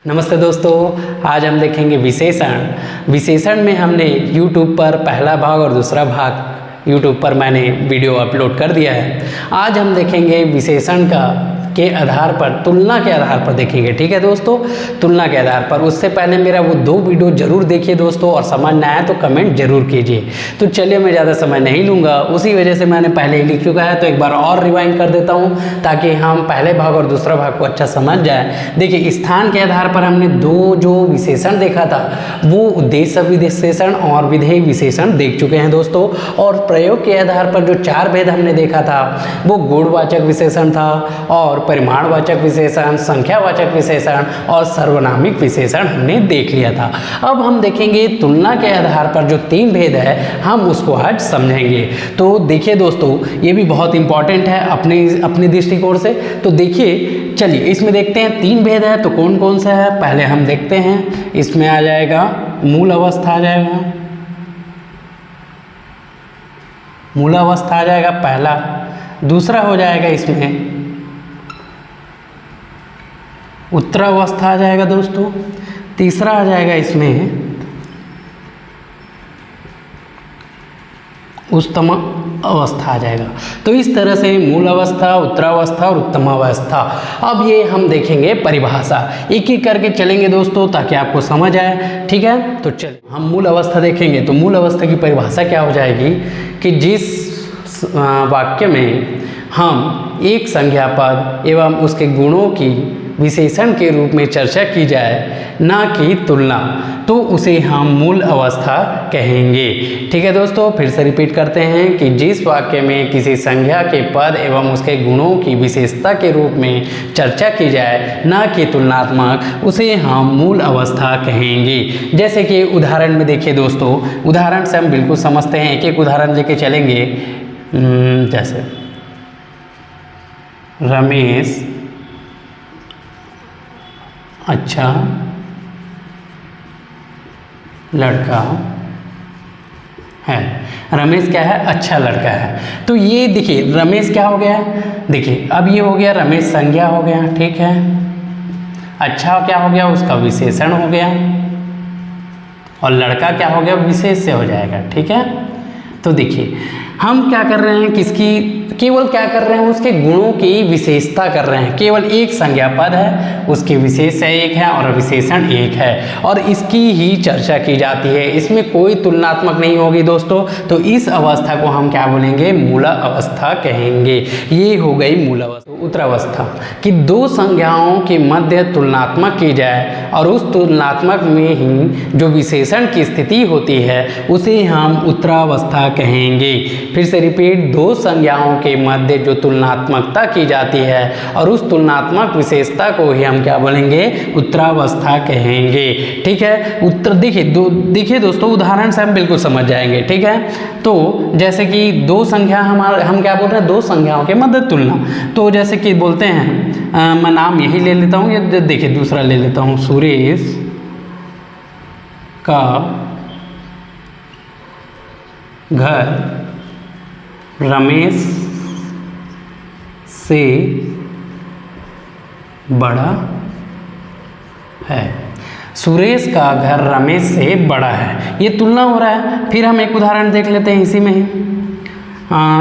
नमस्ते दोस्तों, आज हम देखेंगे विशेषण। विशेषण में हमने YouTube पर पहला भाग और दूसरा भाग YouTube पर मैंने वीडियो अपलोड कर दिया है। आज हम देखेंगे विशेषण के आधार पर, तुलना के आधार पर देखेंगे। ठीक है दोस्तों, तुलना के आधार पर। उससे पहले मेरा वो 2 वीडियो जरूर देखिए दोस्तों, और समझ ना आए तो कमेंट जरूर कीजिए। तो चलिए, मैं ज़्यादा समय नहीं लूँगा, उसी वजह से मैंने पहले ही लिख चुका है, तो एक बार और रिवाइंड कर देता हूँ ताकि हम पहले भाग और दूसरा भाग को अच्छा समझ जाए। देखिए, स्थान के आधार पर हमने 2 जो विशेषण देखा था वो उद्देश्य विशेषण और विधेय विशेषण देख चुके हैं दोस्तों। और प्रयोग के आधार पर जो 4 भेद हमने देखा था वो गुणवाचक विशेषण था, और परिमाणवाचक विशेषण, संख्यावाचक विशेषण और सर्वनामिक विशेषण हमने देख लिया था। अब हम देखेंगे तुलना के आधार पर जो 3 भेद है, हम उसको आज समझेंगे। तो देखिए दोस्तों, ये भी बहुत इंपॉर्टेंट है अपने दृष्टिकोण से। तो देखिए, चलिए इसमें देखते हैं 3 भेद है तो कौन कौन सा है। पहले हम देखते हैं, इसमें आ जाएगा मूल अवस्था, आ जाएगा मूल अवस्था, आ जाएगा पहला। दूसरा हो जाएगा इसमें उत्तरावस्था, आ जाएगा दोस्तों। तीसरा आ जाएगा इसमें उत्तम अवस्था, आ जाएगा। तो इस तरह से मूल अवस्था, उत्तरावस्था और उत्तम अवस्था। अब ये हम देखेंगे परिभाषा, एक एक करके चलेंगे दोस्तों ताकि आपको समझ आए। ठीक है, तो चलिए हम मूल अवस्था देखेंगे। तो मूल अवस्था की परिभाषा क्या हो जाएगी कि जिस वाक्य में हम एक संज्ञा पद एवं उसके गुणों की विशेषण के रूप में चर्चा की जाए, ना कि तुलना, तो उसे हम मूल अवस्था कहेंगे। ठीक है दोस्तों, फिर से रिपीट करते हैं कि जिस वाक्य में किसी संज्ञा के पद एवं उसके गुणों की विशेषता के रूप में चर्चा की जाए, ना कि तुलनात्मक, उसे हम मूल अवस्था कहेंगे। जैसे कि उदाहरण में देखिए दोस्तों, उदाहरण से हम बिल्कुल समझते हैं, एक एक उदाहरण लेके चलेंगे। जैसे रमेश अच्छा लड़का है। रमेश क्या है? अच्छा लड़का है। तो ये देखिए, रमेश क्या हो गया? देखिए, अब ये हो गया रमेश संज्ञा हो गया, ठीक है। अच्छा क्या हो गया? उसका विशेषण हो गया। और लड़का क्या हो गया? विशेष से हो जाएगा, ठीक है। तो देखिए, हम क्या कर रहे हैं, केवल क्या कर रहे हैं, उसके गुणों की विशेषता कर रहे हैं। केवल एक संज्ञा पद है, उसके विशेष एक है और विशेषण एक है, और इसकी ही चर्चा की जाती है। इसमें कोई तुलनात्मक नहीं होगी दोस्तों। तो इस अवस्था को हम क्या बोलेंगे? मूला अवस्था कहेंगे। ये हो गई मूल अवस्था। उत्तरावस्था कि 2 संज्ञाओं के मध्य तुलनात्मक की जाए, और उस तुलनात्मक में ही जो विशेषण की स्थिति होती है उसे हम उत्तरावस्था कहेंगे। फिर से रिपीट, 2 संज्ञाओं के मध्य जो तुलनात्मकता की जाती है और उस तुलनात्मक विशेषता को ही हम क्या बोलेंगे? उत्तरावस्था कहेंगे। ठीक है। देखिए दोस्तों, उदाहरण से हम बिल्कुल समझ जाएंगे, ठीक है। तो जैसे कि 2 संख्या हम क्या बोल रहे हैं? 2 संख्याओं के मध्य तुलना। तो जैसे कि बोलते हैं, मैं नाम यही ले लेता हूँ, ये देखिए दूसरा ले लेता हूँ, सुरेश का घर रमेश से बड़ा है। सुरेश का घर रमेश से बड़ा है, ये तुलना हो रहा है। फिर हम एक उदाहरण देख लेते हैं इसी में ही।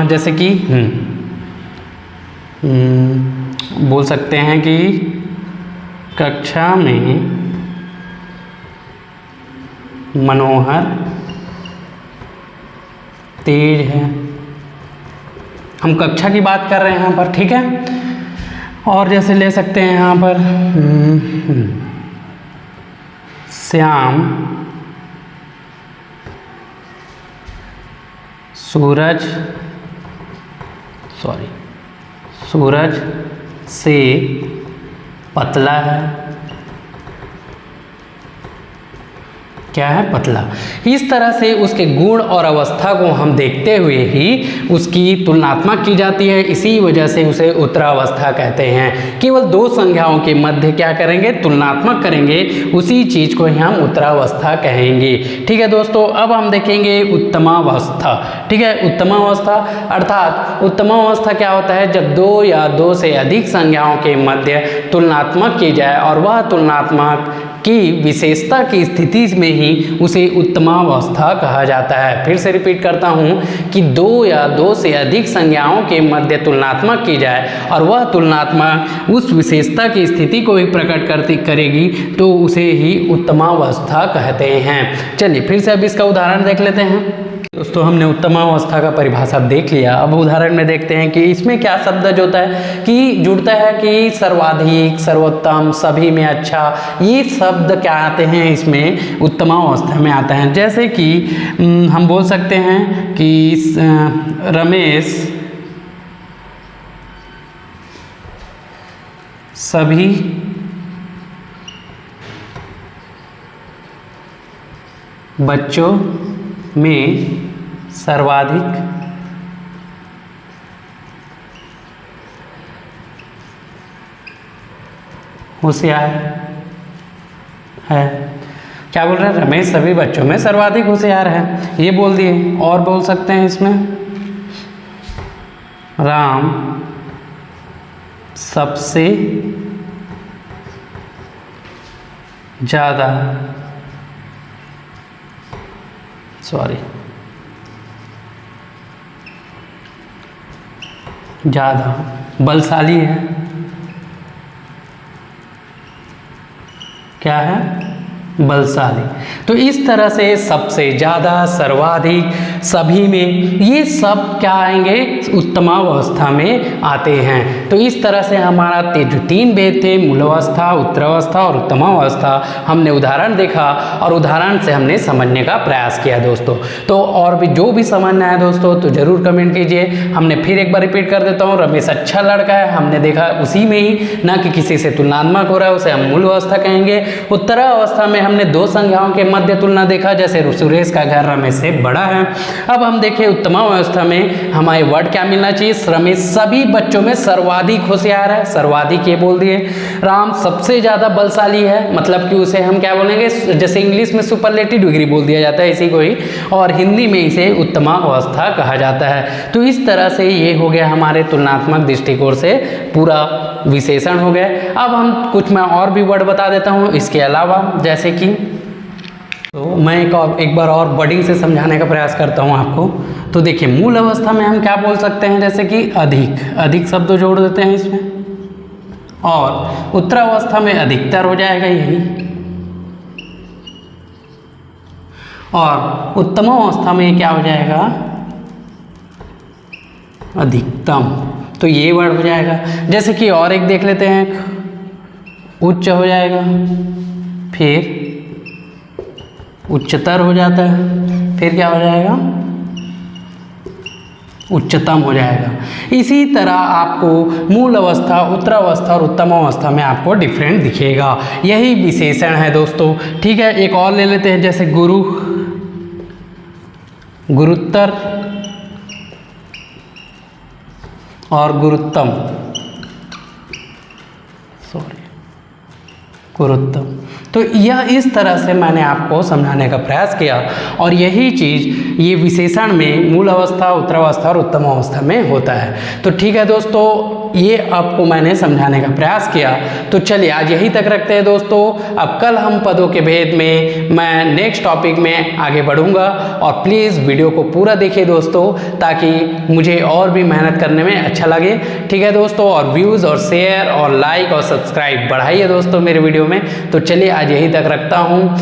जैसे कि बोल सकते हैं कि कक्षा में मनोहर तेज है। हम कक्षा की बात कर रहे हैं यहाँ पर, ठीक है। और जैसे ले सकते हैं यहाँ पर श्याम सूरज से पतला है। क्या है, पतला। इस तरह से उसके गुण और अवस्था को हम देखते हुए ही उसकी तुलनात्मक की जाती है, इसी वजह से उसे उत्तरावस्था कहते हैं। केवल दो संज्ञाओं के मध्य क्या करेंगे, तुलनात्मक करेंगे, उसी चीज़ को ही हम उत्तरावस्था कहेंगे। ठीक है दोस्तों, अब हम देखेंगे उत्तमावस्था। ठीक है, उत्तमावस्था अर्थात उत्तमावस्था क्या होता है, जब दो या दो से अधिक संज्ञाओं के मध्य तुलनात्मक की जाए और वह तुलनात्मक की विशेषता की स्थिति में ही उसे उत्तमावस्था कहा जाता है। फिर से रिपीट करता हूँ कि दो या दो से अधिक संज्ञाओं के मध्य तुलनात्मक की जाए और वह तुलनात्मक उस विशेषता की स्थिति को ही प्रकट करेगी तो उसे ही उत्तमावस्था कहते हैं। चलिए फिर से अब इसका उदाहरण देख लेते हैं। दोस्तों हमने उत्तमावस्था का परिभाषा देख लिया, अब उदाहरण में देखते हैं कि इसमें क्या शब्द होता है कि जुड़ता है कि सर्वाधिक, सर्वोत्तम, सभी में अच्छा, ये शब्द क्या आते हैं इसमें उत्तमावस्था में आते हैं। जैसे कि हम बोल सकते हैं कि रमेश सभी बच्चों में सर्वाधिक होशियार है। क्या बोल रहे हैं, रमेश सभी बच्चों में सर्वाधिक होशियार है, ये बोल दिए। और बोल सकते हैं इसमें राम सबसे ज़्यादा बलशाली है। क्या है, बलशाली। तो इस तरह से सबसे ज़्यादा, सर्वाधिक, सभी में, ये सब क्या आएंगे, उत्तमावस्था में आते हैं। तो इस तरह से हमारा जो तीन भेद थे, मूलावस्था, उत्तरावस्था और उत्तमावस्था, हमने उदाहरण देखा और उदाहरण से हमने समझने का प्रयास किया दोस्तों। तो और भी जो भी समझना है दोस्तों तो ज़रूर कमेंट कीजिए। हमने फिर एक बार रिपीट कर देता हूँ, रमेश अच्छा लड़का है, हमने देखा उसी में ही, ना कि किसी से तुलनात्मक हो रहा है, उसे हम मूल अवस्था कहेंगे। उत्तरावस्था में हमने दो संज्ञाओं के मध्य तुलना देखा, जैसे सुरेश का घर रमेश से बड़ा है। अब हम देखें उत्तमावस्था में हमारे वर्ड क्या मिलना चाहिए, रमेश सभी बच्चों में सर्वाधिक होशियार है, सर्वाधिक ये बोल दिए। राम सबसे ज़्यादा बलशाली है, मतलब कि उसे हम क्या बोलेंगे, जैसे इंग्लिश में सुपरलेटिव डिग्री बोल दिया जाता है इसी को ही, और हिंदी में इसे उत्तमावस्था कहा जाता है। तो इस तरह से ये हो गया हमारे तुलनात्मक दृष्टिकोण से पूरा विशेषण हो गया। अब हम कुछ मैं और भी वर्ड बता देता हूँ इसके अलावा, जैसे कि तो मैं एक बार और वर्डिंग से समझाने का प्रयास करता हूँ आपको। तो देखिए मूल अवस्था में हम क्या बोल सकते हैं, जैसे कि अधिक, अधिक शब्द जोड़ देते हैं इसमें, और उत्तरावस्था में अधिकतर हो जाएगा यही, और उत्तमावस्था में क्या हो जाएगा, अधिकतम। तो ये वर्ड हो जाएगा। जैसे कि और एक देख लेते हैं, उच्च हो जाएगा, फिर उच्चतर हो जाता है, फिर क्या हो जाएगा, उच्चतम हो जाएगा। इसी तरह आपको मूल अवस्था, उत्तरावस्था और उत्तमावस्था में आपको डिफरेंट दिखेगा। यही विशेषण है दोस्तों। ठीक है, एक और ले लेते हैं, जैसे गुरु, गुरुत्तर और गुरुत्तम, गुरुत्तम। तो यह इस तरह से मैंने आपको समझाने का प्रयास किया, और यही चीज़ ये विशेषण में मूल अवस्था, उत्तरावस्था और उत्तम अवस्था में होता है। तो ठीक है दोस्तों, ये आपको मैंने समझाने का प्रयास किया। तो चलिए आज यहीं तक रखते हैं दोस्तों। अब कल हम पदों के भेद में मैं नेक्स्ट टॉपिक में आगे बढ़ूंगा, और प्लीज़ वीडियो को पूरा देखिए दोस्तों, ताकि मुझे और भी मेहनत करने में अच्छा लगे। ठीक है दोस्तों, और व्यूज़ और शेयर और लाइक और सब्सक्राइब बढ़ाइए दोस्तों मेरे वीडियो में। तो चलिए आज यहीं तक रखता हूँ।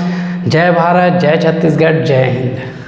जय भारत, जय छत्तीसगढ़, जय हिंद।